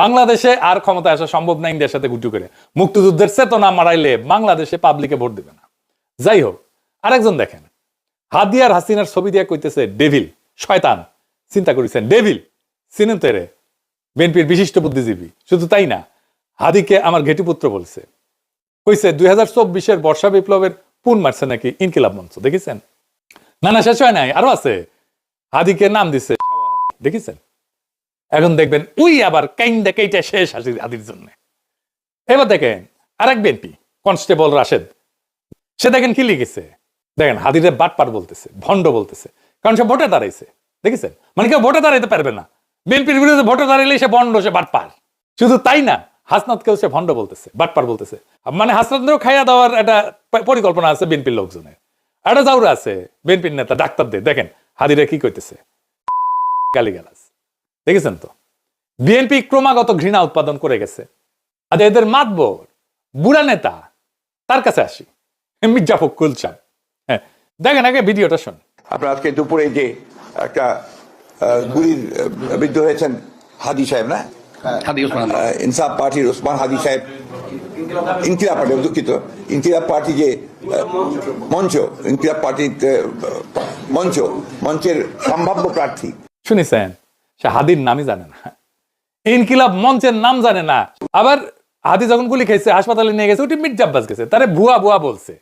বাংলাদেশে আর ক্ষমতা আসা সম্ভব না ইন্ডিয়ার সাথে গুটি করে। মুক্তিযুদ্ধের চেতনা মারাইলে বাংলাদেশে পাবলিকে ভোট দিবে না। যাই হোক, আরেকজন দেখেন, হাদিয়ার হাসিনার ছবি দিয়ে কইতেছে ডেভিল, শয়তান। চিন্তা করেছেন, ডেভিল চিনেন তো রে, বিএনপির বিশিষ্ট বুদ্ধিজীবী। শুধু তাই না, হাদিকে আমার ঘেটিপুত্র বলছে, কইছে 2024-এর বর্ষা বিপ্লবের পুন মারছে নাকি ইনকিলাব মঞ্চ। দেখেছেন? না শেষ হয় নাই, আরো আছে। হাদিকে নাম দিছে, দেখেছেন? এখন দেখবেন উই আবার কাইন্দা কেইটা শেষ হাদির জন্য। এবার দেখেন আরেক বিএনপি কনস্টেবল রাশেদ, সে দেখেন কি লিখেছে, দেখেন হাদিরে বাটপার বলতেছে, ভণ্ড বলতেছে, কারণ সে ভোটে দাঁড়াইছে। দেখেছেন? মানে কেউ ভোটে দাঁড়াইতে পারবে না, বিএনপির বিরুদ্ধে ভোটে দাঁড়াইলে সে ভণ্ড, সে বাটপার। শুধু তাই না, হাসনাতকেও সে ভণ্ড বলতেছে, বাটপার বলতেছে। মানে হাসনাতকেও খাইয়া দেওয়ার একটা পরিকল্পনা আছে বিএনপির লোকজনের। একটা জাউরা আছে বিএনপির নেতা ডাক্তারদের, দেখেন হাদিরে কি কইতেছে, গালিগালাজ। দেখেছেন তো? বিএনপি ক্রমাগত ঘৃণা উৎপাদন করে গেছে। আর এদের মাতবর বুড়া নেতা, তার কাছে আসি, মির্জা ফখরুল সাহেব। হ্যাঁ, দেখেন আগে ভিডিওটা শুন। আপনার আজকে দুপুরে যে একটা গুলির বিদ্ধ হয়েছেন হাদি সাহেব, না ইনসাফ পার্টির ওসমান হাদি সাহেব, ইনকিলাব পার্টি, দুঃখিত, ইনকিলাব পার্টি যে মঞ্চ, ইনকিলাব পার্টির মঞ্চের সম্ভাব্য প্রার্থী। শুনেছেন? সে হাদির নামই জানে না, ইনকিলাব মঞ্চের নাম জানে না। আবার হাদি যখন গুলি খেয়েছে হাসপাতালে নিয়ে গেছে, ওটি মির্জা আব্বাস গেছে, তারে ভুয়া ভুয়া বলছে।